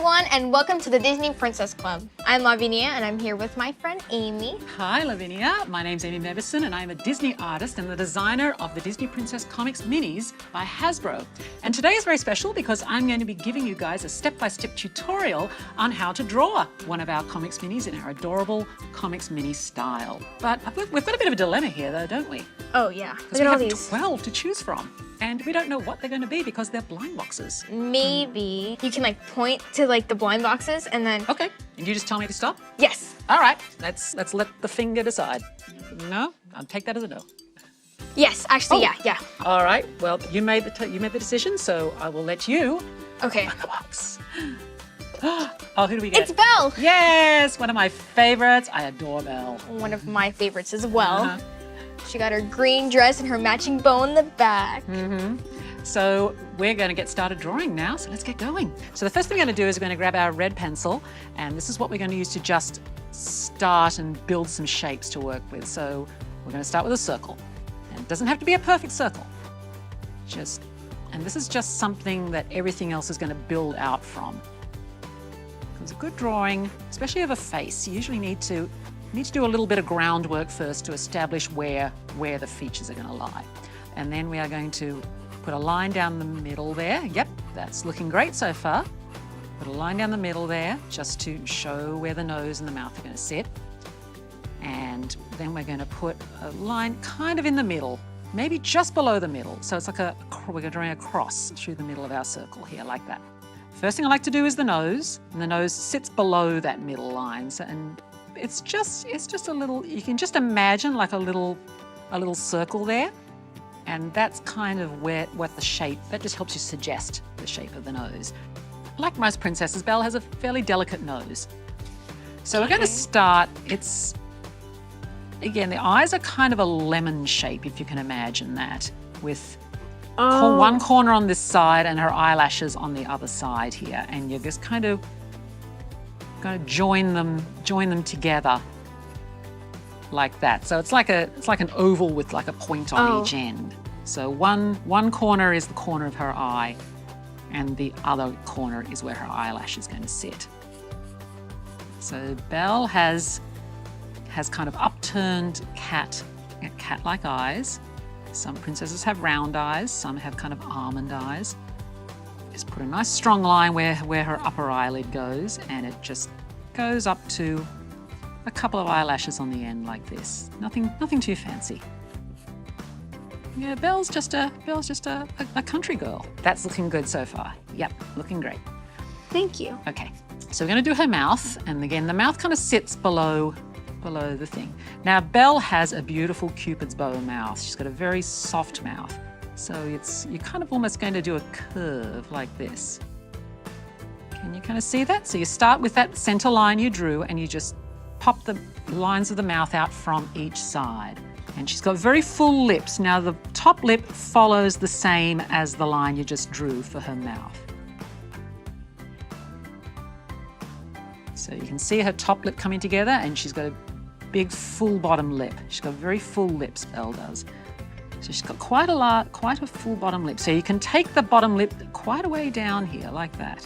everyone, and welcome to the Disney Princess Club. I'm Lavinia, and I'm here with my friend Amy. Hi, Lavinia. My name's Amy Mebberson, and I'm a Disney artist and the designer of the Disney Princess Comics Minis by Hasbro. And today is very special because I'm going to be giving you guys a step-by-step tutorial on how to draw one of our Comics Minis in our adorable Comics Mini style. But we've got a bit of a dilemma here, though, don't we? Oh, yeah. Because we have 12 to choose from, and we don't know what they're going to be because they're blind boxes. Maybe you can point to the blind boxes and then... Okay, and you just tell me to stop? Yes. All right, let's let the finger decide. No? I'll take that as a no. Yes, actually, yeah. All right, well, you made the decision, so I will let you Okay. open the box. Oh, who do we get? It's Belle. Yes, one of my favorites. I adore Belle. One of my favorites as well. She got her green dress and her matching bow in the back. So we're going to get started drawing now, so let's get going. So the first thing we're going to do is we're going to grab our red pencil, and this is what we're going to use to just start and build some shapes to work with. So we're going to start with a circle. And it doesn't have to be a perfect circle. And this is just something that everything else is going to build out from. Because a good drawing, especially of a face, you usually need to do a little bit of groundwork first to establish where the features are going to lie. And then we are going to put a line down the middle there. Yep, that's looking great so far. Put a line down the middle there just to show where the nose and the mouth are going to sit. And then we're going to put a line kind of in the middle, maybe just below the middle. So it's like we're drawing a cross through the middle of our circle here, like that. First thing I like to do is the nose, and the nose sits below that middle line. And it's just a little, you can just imagine like a little circle there. And that's kind of what the shape, that just helps you suggest the shape of the nose. Like most princesses, Belle has a fairly delicate nose. So we're going to start, again, the eyes are kind of a lemon shape, if you can imagine that, with one corner on this side and her eyelashes on the other side here. And you're just kind of going to join them together like that. So it's like an oval with like a point on each end. So one corner is the corner of her eye, and the other corner is where her eyelash is going to sit. So Belle has kind of upturned cat-like eyes. Some princesses have round eyes, some have kind of almond eyes. Just put a nice strong line where her upper eyelid goes, and it just goes up to a couple of eyelashes on the end like this. Nothing too fancy. Yeah, Belle's just a country girl. That's looking good so far. Yep, looking great. Thank you. Okay, so we're going to do her mouth, and again, the mouth kind of sits below the thing. Now, Belle has a beautiful Cupid's bow mouth. She's got a very soft mouth. So you're kind of almost going to do a curve like this. Can you kind of see that? So you start with that center line you drew, and you just pop the lines of the mouth out from each side. And she's got very full lips. Now the top lip follows the same as the line you just drew for her mouth. So you can see her top lip coming together, and she's got a big full bottom lip. She's got very full lips, Belle does. So she's got quite a full bottom lip. So you can take the bottom lip quite a way down here like that.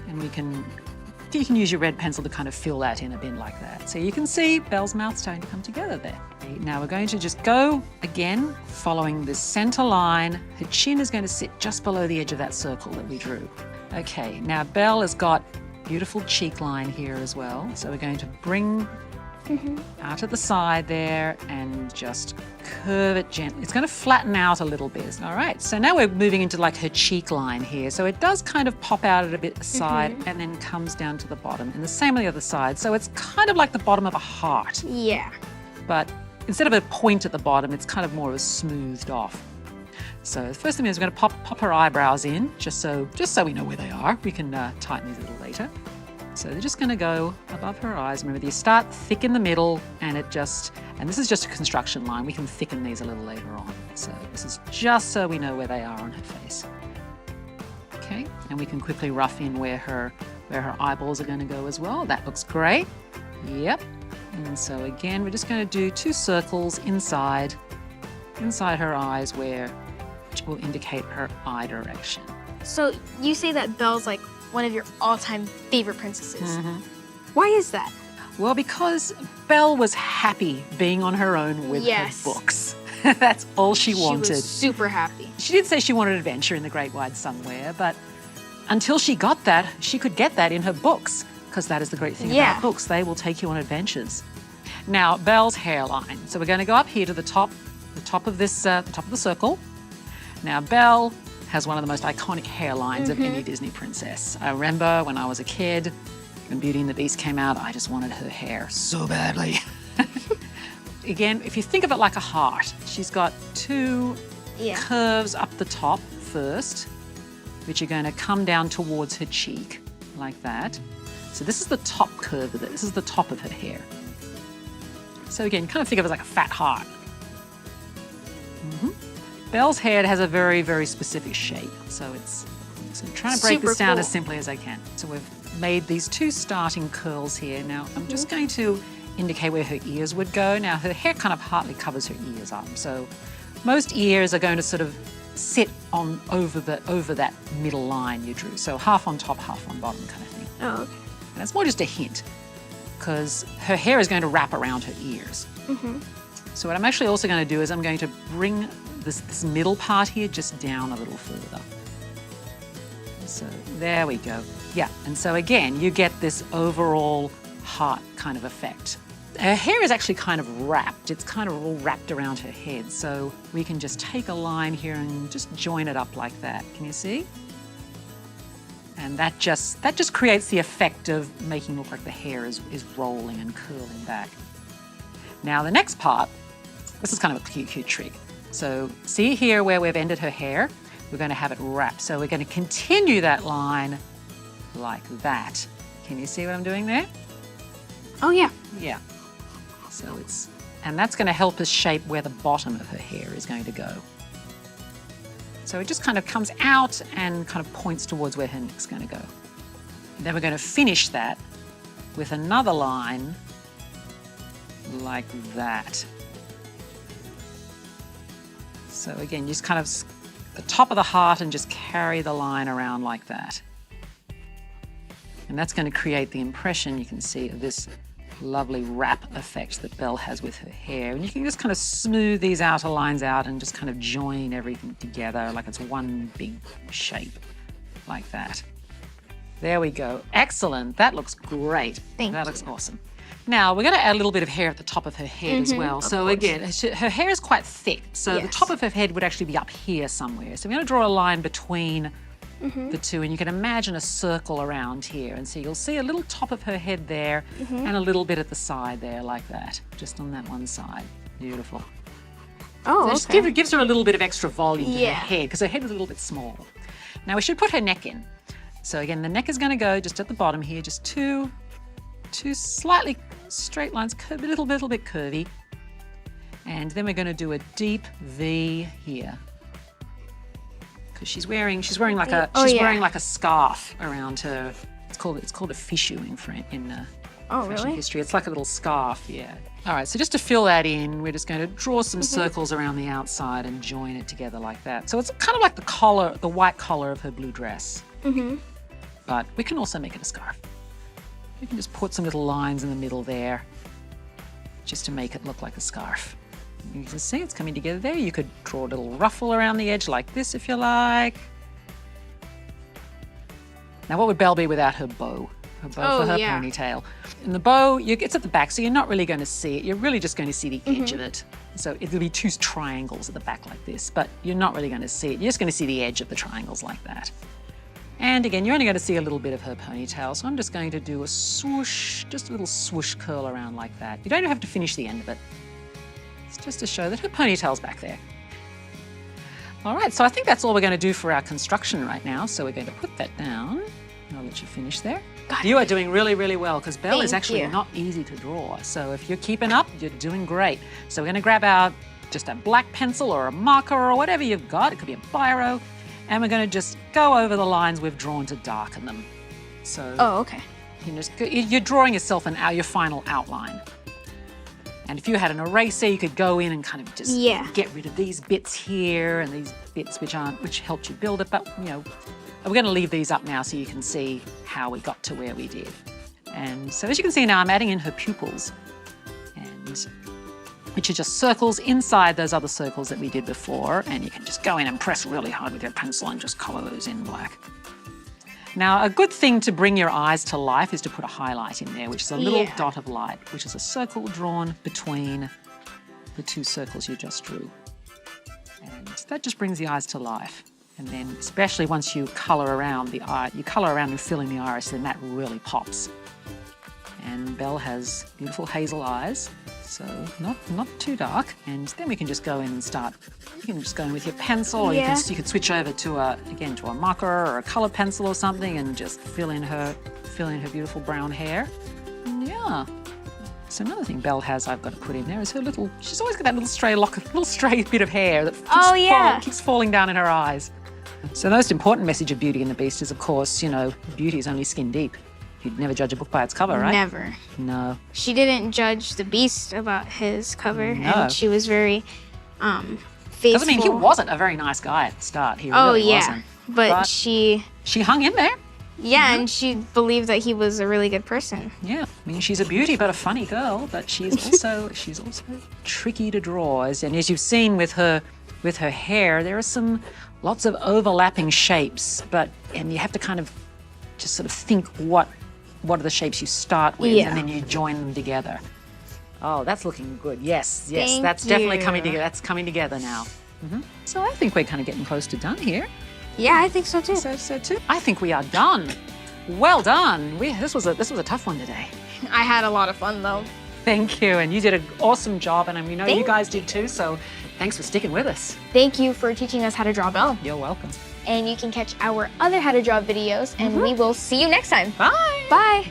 And you can use your red pencil to kind of fill that in a bit like that. So you can see Belle's mouth starting to come together there. Now we're going to just go again, following this center line. Her chin is going to sit just below the edge of that circle that we drew. Okay, now Belle has got beautiful cheek line here as well. So we're going to bring out at the side there and just curve it gently. It's going to flatten out a little bit. All right, so now we're moving into like her cheek line here. So it does kind of pop out at a bit side and then comes down to the bottom. And the same on the other side. So it's kind of like the bottom of a heart. Yeah. But instead of a point at the bottom, it's kind of more of a smoothed off. So the first thing is we're going to pop her eyebrows in, just so we know where they are. We can tighten these a little later. So they're just going to go above her eyes. Remember, you start thick in the middle, and this is just a construction line. We can thicken these a little later on. So this is just so we know where they are on her face. Okay, and we can quickly rough in where her eyeballs are going to go as well. That looks great. Yep. And so again, we're just going to do 2 circles inside her eyes which will indicate her eye direction. So you say that Belle's like one of your all-time favorite princesses. Mm-hmm. Why is that? Well, because Belle was happy being on her own with her books. That's all she wanted. She was super happy. She did say she wanted adventure in the great wide somewhere, but until she got that, she could get that in her books, because that is the great thing about books. They will take you on adventures. Now, Belle's hairline. So we're going to go up here to the top of this, the top of the circle. Now, Belle has one of the most iconic hairlines of any Disney princess. I remember when I was a kid, when Beauty and the Beast came out, I just wanted her hair so badly. Again, if you think of it like a heart, she's got two curves up the top first, which are going to come down towards her cheek, like that. So this is the top curve of it. This is the top of her hair. So again, kind of think of it as like a fat heart. Belle's hair has a very, very specific shape. So I'm trying to break this down as simply as I can. So we've made these two starting curls here. Now I'm just going to indicate where her ears would go. Now her hair kind of partly covers her ears up. So most ears are going to sort of sit on over that middle line you drew. So half on top, half on bottom kind of thing. Oh, okay. And it's more just a hint, because her hair is going to wrap around her ears. So what I'm actually also going to do is I'm going to bring this middle part here just down a little further. So there we go. Yeah, and so again, you get this overall heart kind of effect. Her hair is actually kind of wrapped. It's kind of all wrapped around her head. So we can just take a line here and just join it up like that. Can you see? And that just creates the effect of making it look like the hair is rolling and curling back. Now the next part, this is kind of a cute trick. So see here where we've ended her hair? We're going to have it wrapped. So we're going to continue that line like that. Can you see what I'm doing there? Oh, yeah. Yeah. So and that's going to help us shape where the bottom of her hair is going to go. So it just kind of comes out and kind of points towards where her neck's going to go. And then we're going to finish that with another line like that. So again, just kind of the top of the heart and just carry the line around like that. And that's going to create the impression, you can see, of this lovely wrap effect that Belle has with her hair. And you can just kind of smooth these outer lines out and just kind of join everything together like it's one big shape, like that. There we go. Excellent. That looks great. Thank you. That looks awesome. Now, we're going to add a little bit of hair at the top of her head as well. So again, her hair is quite thick. So the top of her head would actually be up here somewhere. So we're going to draw a line between the two, and you can imagine a circle around here. And so you'll see a little top of her head there and a little bit at the side there, like that, just on that one side. Beautiful. Oh, so it gives her a little bit of extra volume to her head, because her head is a little bit small. Now we should put her neck in. So again, the neck is going to go just at the bottom here, just two slightly straight lines, a little bit curvy. And then we're going to do a deep V here, because she's wearing like a scarf around her. It's called a fichu in fashion history. It's like a little scarf, yeah. All right, so just to fill that in, we're just going to draw some circles around the outside and join it together like that. So it's kind of like the collar, the white collar of her blue dress. But we can also make it a scarf. We can just put some little lines in the middle there, just to make it look like a scarf. You can see it's coming together there. You could draw a little ruffle around the edge like this if you like. Now, what would Belle be without her bow? Her bow for her ponytail. And the bow, it's at the back, so you're not really going to see it. You're really just going to see the edge of it. So it'll be two triangles at the back like this, but you're not really going to see it. You're just going to see the edge of the triangles like that. And again, you're only going to see a little bit of her ponytail, so I'm just going to do a swoosh, just a little swoosh curl around like that. You don't even have to finish the end of it. It's just to show that her ponytail's back there. All right, so I think that's all we're going to do for our construction right now. So we're going to put that down. I'll let you finish there. You are doing really, really well, because Belle is actually not easy to draw. So if you're keeping up, you're doing great. So we're going to grab just a black pencil or a marker or whatever you've got. It could be a biro. And we're going to just go over the lines we've drawn to darken them. So you're drawing yourself your final outline. And if you had an eraser, you could go in and kind of just get rid of these bits here and these bits which helped you build it. But, you know, we're going to leave these up now so you can see how we got to where we did. And so as you can see now, I'm adding in her pupils, which are just circles inside those other circles that we did before. And you can just go in and press really hard with your pencil and just colour those in black. Now, a good thing to bring your eyes to life is to put a highlight in there, which is a little dot of light, which is a circle drawn between the two circles you just drew. And that just brings the eyes to life. And then, especially once you colour around the eye, you colour around and fill in the iris, then that really pops. And Belle has beautiful hazel eyes, so not too dark. And then we can just go in and start. You can just go in with your pencil, or you could switch over to a marker or a colour pencil or something, and just fill in her beautiful brown hair. And yeah. So another thing Belle has I've got to put in there is her little. She's always got that little stray bit of hair that keeps falling down in her eyes. So the most important message of Beauty and the Beast is, of course, you know, beauty is only skin deep. You'd never judge a book by its cover, right? Never. No. She didn't judge the Beast about his cover, and she was very faithful. Because I mean, he wasn't a very nice guy at the start. He really wasn't. But she hung in there. Yeah, and she believed that he was a really good person. Yeah, I mean, she's a beauty but a funny girl, but she's also tricky to draw. And as you've seen with her hair, there are lots of overlapping shapes, and you have to kind of just sort of think what are the shapes you start with, and then you join them together. Oh, that's looking good. Yes, that's definitely coming together. That's coming together now. So I think we're kind of getting close to done here. Yeah, I think so too. So too. I think we are done. Well done. This was a tough one today. I had a lot of fun though. Thank you, and you did an awesome job, and we know you guys did too. So thanks for sticking with us. Thank you for teaching us how to draw Belle. You're welcome. And you can catch our other how to draw videos, and we will see you next time. Bye. Bye.